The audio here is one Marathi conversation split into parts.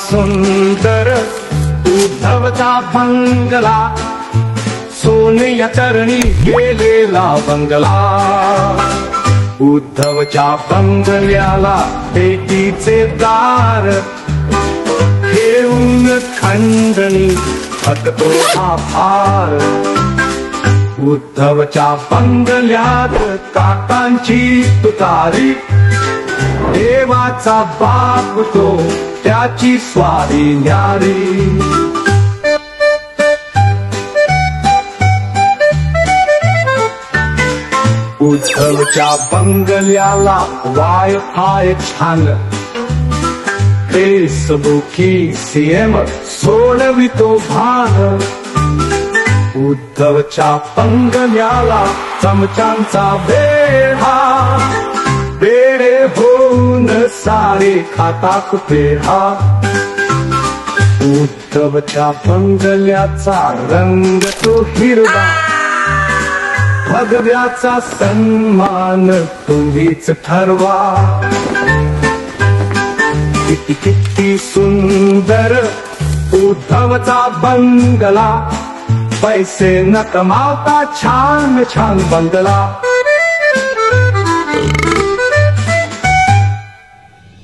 सुंदर उद्धवचा बंगला, सोन्या चरणी गेलेला बंगला. उद्धवच्या बंगल्याला भेटीचे दार, घेऊन खंडणी थकतो हा फार. उद्धवच्या बंगल्यात काकांची तुतारी, देवाचा बाप तो त्याची स्वारी न्यारी. उद्धवच्या बंगल्याला वायफाय छान, फेसबुकी सीएम सोडवितो भान. उद्धवच्या बंगल्याला चमच्यांचा बेढा, बेडे होऊन सारे खातात पेढा. उद्धवच्या बंगल्याचा रंग तो हिरवा, भगव्याचा सन्मान तुम्हीच ठरवा. किती किती सुंदर उद्धवचा बंगला, पैसे न कमावता छान छान बंगला.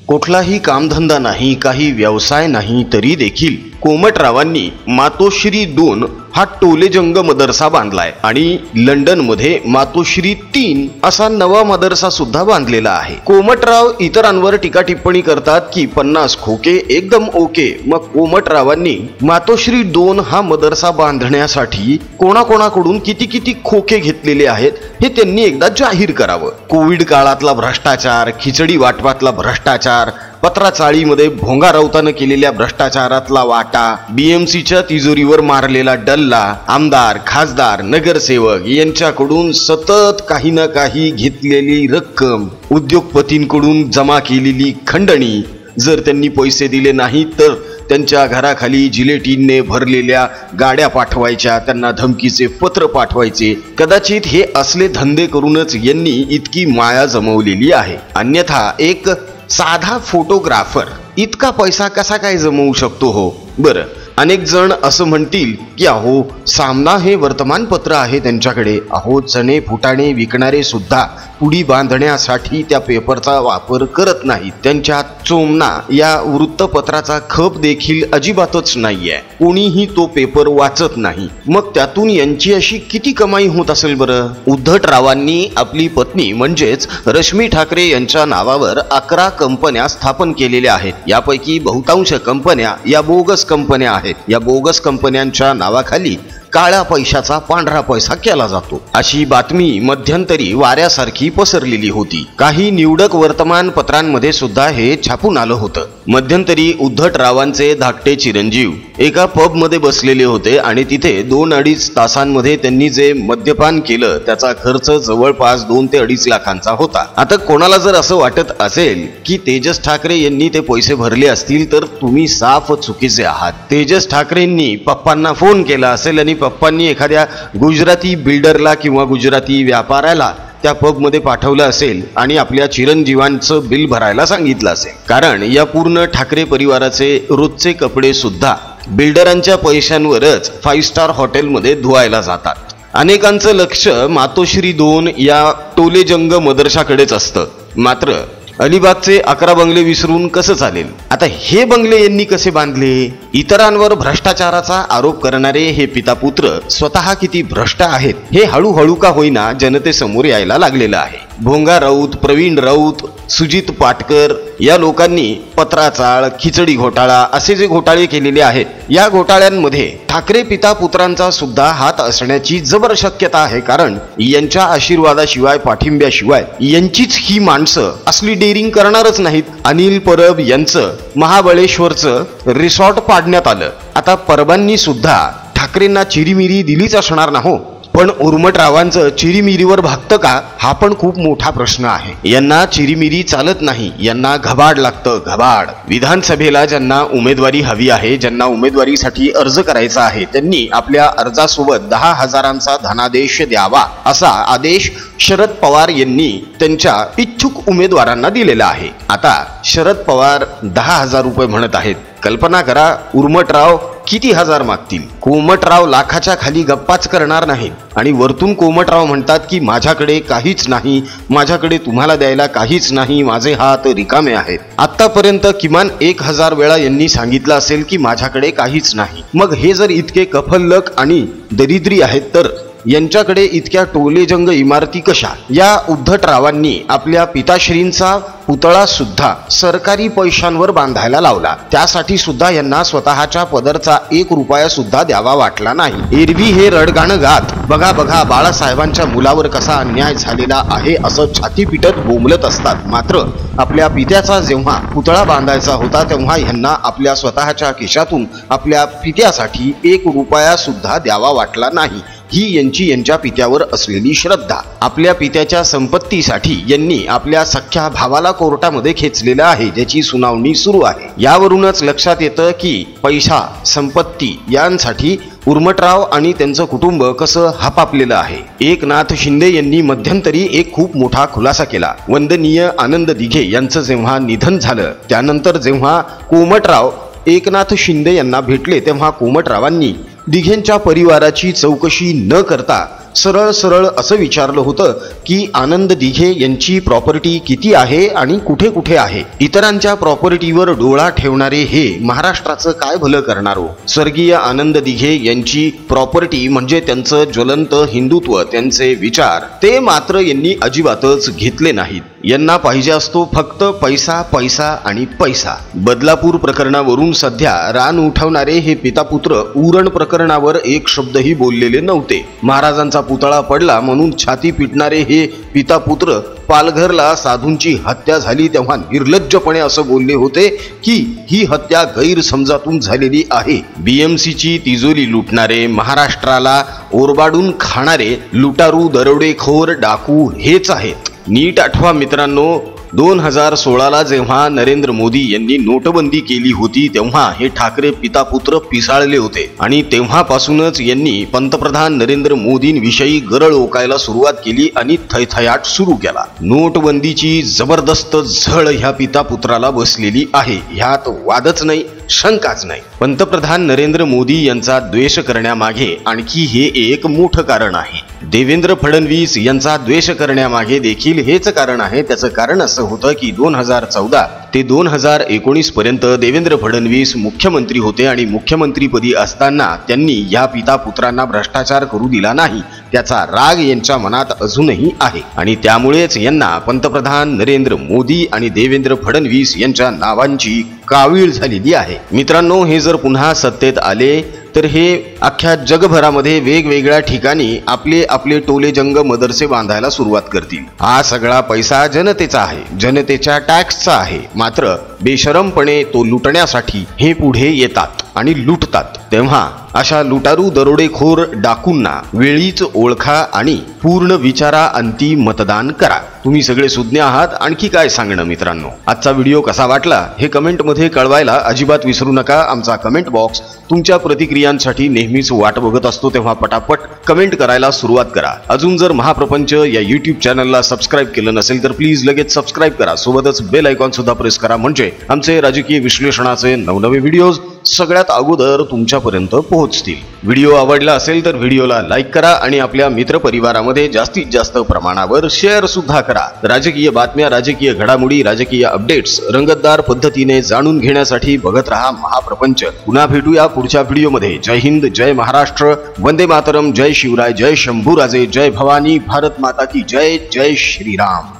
कुठलाही कामधंदा नाही, काही व्यवसाय नाही, तरी देखील कोमटरावांनी मातोश्री 2 हा टोलेजंग मदरसा बांधलाय आणि लंडन मध्ये मातोश्री 3 असा नवा मदरसा सुद्धा बांधलेला आहे. कोमटराव इतरांवर टीका टिप्पणी करतात की 50 खोके एकदम ओके. मग कोमटरावांनी मातोश्री 2 हा मदरसा बांधण्यासाठी कोणाकोणाकडून किती किती खोके घेतलेले आहेत हे त्यांनी एकदा जाहीर करावं. कोविड काळातला भ्रष्टाचार, खिचडी वाटपातला भ्रष्टाचार, पत्राचाळीमध्ये भोंगा राऊतानं केलेल्या भ्रष्टाचारातला वाटा, बीएमसीच्या तिजोरीवर मारलेला डल्ला, आमदार, खासदार, नगरसेवक यांच्याकडून सतत काही ना काही घेतलेली रक्कम, उद्योगपतींकडून जमा केलेली खंडणी, जर त्यांनी पैसे दिले नाही तर त्यांच्या घराखाली जिलेटिनने भरलेल्या गाड्या पाठवायच्या, त्यांना धमकीचे पत्र पाठवायचे. कदाचित हे असले धंदे करूनच यांनी इतकी माया जमवलेली आहे. अन्यथा एक साधा फोटोग्राफर इतका पैसा कसा काय जमवू शकतो हो? बरं, अनेक जण असं म्हणतील की अहो सामना हे वर्तमानपत्र आहे त्यांच्याकडे, अहो चणे फुटाणे विकणारे सुद्धा पुडी बांधण्यासाठी त्या पेपरचा वापर करत नाहीत, त्यांच्या चोमना या वृत्तपत्राचा खप देखील अजिबातच नाहीये, कोणीही तो पेपर वाचत नाही. मग त्यातून यांची अशी किती कमाई होत असेल बरं? उद्धटरावांनी आपली पत्नी म्हणजेच रश्मी ठाकरे यांच्या नावावर 11 कंपन्या स्थापन केलेल्या आहेत. यापैकी बहुतांश कंपन्या या बोगस कंपन्या आहेत. या बोगस कंपन्यांच्या नावाखाली काळ्या पैशाचा पांढरा पैसा केला जातो, अशी बातमी मध्यंतरी वाऱ्यासारखी पसरलेली होती. काही निवडक वर्तमानपत्रांमध्ये सुद्धा हे छापून आलं होतं. मध्यंतरी उद्धटरावांचे धाकटे चिरंजीव एका पब मध्ये बसलेले होते आणि तिथे 2-2.5 तासांमध्ये त्यांनी जे मद्यपान केलं त्याचा खर्च जवळपास 2 ते 2.5 लाखांचा होता. आता कोणाला जर असं वाटत असेल की तेजस ठाकरे यांनी ते पैसे भरले असतील तर तुम्ही साफ चुकीचे आहात. तेजस ठाकरेंनी पप्पांना फोन केला असेल आणि पप्पांनी एखाद्या गुजराती बिल्डरला किंवा गुजराती व्यापाऱ्याला त्या पब मध्ये पाठवलं असेल आणि आपल्या चिरंजीवांचं बिल भरायला सांगितलं असेल. कारण या पूर्ण ठाकरे परिवाराचे रोजचे कपडे सुद्धा बिल्डरांच्या पैशांवरच 5 स्टार हॉटेलमध्ये धुवायला जातात. अनेकांचं लक्ष मातोश्री 2 या टोलेजंग मदरशाकडेच असतं. मात्र अलिबागचे 11 बंगले विसरून कसं चालेल? आता हे बंगले यांनी कसे बांधले? इतरांवर भ्रष्टाचाराचा आरोप करणारे हे पितापुत्र स्वतः किती भ्रष्ट आहेत हे हळूहळू का होईना जनतेसमोर यायला लागलेलं आहे. भोंगा राऊत, प्रवीण राऊत, सुजित पाटकर या लोकांनी पत्राचाळ, खिचडी घोटाळा असे जे घोटाळे केलेले आहेत, या घोटाळ्यांमध्ये ठाकरे पिता पुत्रांचा सुद्धा हात असण्याची जबर शक्यता आहे. कारण यांच्या आशीर्वादाशिवाय, पाठिंब्याशिवाय यांचीच ही माणसं असली डेअरिंग करणारच नाहीत. अनिल परब यांचं महाबळेश्वरचं रिसॉर्ट पाडण्यात आलं. आता परबांनी सुद्धा ठाकरेंना चिरीमिरी दिलीच असणार ना हो, पण उर्मटरावांचं चिरीमिरीवर भागतं का हा पण खूप मोठा प्रश्न आहे. यांना चिरीमिरी चालत नाही, यांना घबाड लागतं, घबाड. विधानसभेला ज्यांना उमेदवारी हवी आहे, ज्यांना उमेदवारीसाठी अर्ज करायचा आहे, त्यांनी आपल्या अर्जासोबत 10,000चा धनादेश द्यावा असा आदेश शरद पवार यांनी त्यांच्या इच्छुक उमेदवारांना दिलेला आहे. आता शरद पवार 10,000 रुपये म्हणत आहेत, कल्पना करा, उर्मटराव किती हजार मागतील. कोमटराव लाखाच्या खाली गप्पाच करणार नाहीत आणि वरतून कोमटराव म्हणतात की माझ्याकडे काहीच नाही, माझ्याकडे तुम्हाला द्यायला काहीच नाही, माझे हात रिकामे आहेत. आतापर्यंत किमान 1000 वेळा यांनी सांगितलं असेल की माझ्याकडे काहीच नाही. मग हे जर इतके कफल्लक आणि दरिद्री आहेत तर यांच्याकडे इतक्या टोलेजंग इमारती कशा? या उद्धटरावांनी आपल्या पिताश्रींचा पुतळा सुद्धा सरकारी पैशांवर बांधायला लावला. त्यासाठी सुद्धा यांना स्वतःच्या पदरचा 1 रुपया सुद्धा द्यावा वाटला नाही. एरवी हे रडगाणं गात बघा बघा बाळासाहेबांच्या मुलावर कसा अन्याय झालेला आहे असं छाती पिटत बोंबलत असतात. मात्र आपल्या पित्याचा जेव्हा पुतळा बांधायचा होता तेव्हा यांना आपल्या स्वतःच्या खिशातून आपल्या पित्यासाठी 1 रुपया सुद्धा द्यावा वाटला नाही. ही यांच्या पित्यावर असलेली श्रद्धा. आपल्या पित्याच्या संपत्तीसाठी यांनी आपल्या सख्ख्या भावाला कोर्टामध्ये खेचलेलं आहे, ज्याची सुनावणी सुरू आहे. यावरूनच लक्षात येतं की पैसा, संपत्ती यांसाठी उर्मटराव आणि त्यांचं कुटुंब कसं हापापलेलं आहे. एकनाथ शिंदे यांनी मध्यंतरी एक खूप मोठा खुलासा केला. वंदनीय आनंद दिघे यांचं जेव्हा निधन झालं त्यानंतर जेव्हा कोमटराव एकनाथ शिंदे यांना भेटले तेव्हा कोमटरावांनी दिघेंच्या परिवाराची चौकशी न करता सरळ सरळ असं विचारलं होतं की आनंद दिघे यांची प्रॉपर्टी किती आहे आणि कुठे कुठे आहे. इतरांच्या प्रॉपर्टीवर डोळा ठेवणारे हे महाराष्ट्राचं काय भलं करणार हो. स्वर्गीय आनंद दिघे यांची प्रॉपर्टी म्हणजे त्यांचं ज्वलंत हिंदुत्व, त्यांचे विचार, ते मात्र यांनी अजिबातच घेतले नाहीत. यांना पाहिजे असतो फक्त पैसा, पैसा आणि पैसा. बदलापूर प्रकरणावरून सध्या रान उठवणारे हे पितापुत्र उरण प्रकरणावर एक शब्दही बोललेले नव्हते. महाराजांचा पुतळा पडला म्हणून छाती पिटणारे हे पितापुत्र पालघरला साधूंची हत्या झाली तेव्हा निर्लज्जपणे असं बोलले होते की ही हत्या गैरसमजातून झालेली आहे. बीएमसीची तिजोरी लुटणारे, महाराष्ट्राला ओरबाडून खाणारे लुटारू, दरोडेखोर, डाकू हेच आहेत. नीट आठवा मित्रांनो, 2016ला जेव्हा नरेंद्र मोदी यांनी नोटबंदी केली होती तेव्हा हे ठाकरे पितापुत्र पिसाळले होते आणि तेव्हापासूनच यांनी पंतप्रधान नरेंद्र मोदींविषयी गरळ ओकायला सुरुवात केली आणि थैथयाट सुरू केला. नोटबंदीची जबरदस्त झळ ह्या पितापुत्राला बसलेली आहे, ह्यात वादच नाही, शंकाच नाही. पंतप्रधान नरेंद्र मोदी यांचा द्वेष करण्यामागे आणखी हे एक मोठं कारण आहे. देवेंद्र फडणवीस यांचा द्वेष करण्यामागे देखील हेच कारण आहे. त्याचं कारण असं होतं की 2014 ते 2019 पर्यंत देवेंद्र फडणवीस मुख्यमंत्री होते आणि मुख्यमंत्रीपदी असताना त्यांनी या पितापुत्रांना भ्रष्टाचार करू दिला नाही. त्याचा राग यांच्या मनात अजूनही आहे आणि त्यामुळेच यांना पंतप्रधान नरेंद्र मोदी आणि देवेंद्र फडणवीस यांच्या नावांची कावीळ झालेली आहे. मित्रांनो, हे जर पुन्हा सत्तेत आले तर हे अख्ख्या जगभरामध्ये वेगवेगळ्या ठिकाणी आपले आपले टोलेजंग मदरसे बांधायला सुरुवात करतील. हा सगळा पैसा जनतेचा आहे, जनतेच्या टॅक्सचा आहे. मात्र बेशरमपणे तो लुटण्यासाठी हे पुढे येतात आणि लुटतात. तेव्हा अशा लुटारू, दरोडेखोर, डाकूंना वेळीच ओळखा आणि पूर्ण विचाराअंती मतदान करा. तुम्ही सगळे सुज्ञ आहात. आणखी काय सांगणं मित्रांनो. आजचा व्हिडिओ कसा वाटला हे कमेंटमध्ये कळवायला अजिबात विसरू नका. आमचा कमेंट बॉक्स तुमच्या प्रतिक्रियांसाठी नेहमीच वाट बघत असतो, तेव्हा पटापट कमेंट करायला सुरुवात करा. अजून जर महाप्रपंच या यूट्यूब चॅनलला सबस्क्राईब केलं नसेल तर प्लीज लगेच सबस्क्राईब करा. सोबतच बेल आयकॉन सुद्धा प्रेस करा, म्हणजे आमचे राजकीय विश्लेषणाचे नवनवे व्हिडिओज सगळ्यात अगोदर तुमच्यापर्यंत पोहोचतील. व्हिडिओ आवडला असेल तर व्हिडिओला लाईक करा आणि आपल्या मित्रपरिवारामध्ये जास्तीत जास्त प्रमाणावर शेअर सुद्धा करा. राजकीय बातम्या, राजकीय घडामोडी, राजकीय अपडेट्स रंगतदार पद्धतीने जाणून घेण्यासाठी बघत रहा महाप्रपंच. पुन्हा भेटूया पुढच्या व्हिडिओमध्ये. जय हिंद, जय महाराष्ट्र, वंदे मातरम, जय शिवराय, जय शंभूराजे, जय भवानी, भारत माता की जय, जय श्रीराम.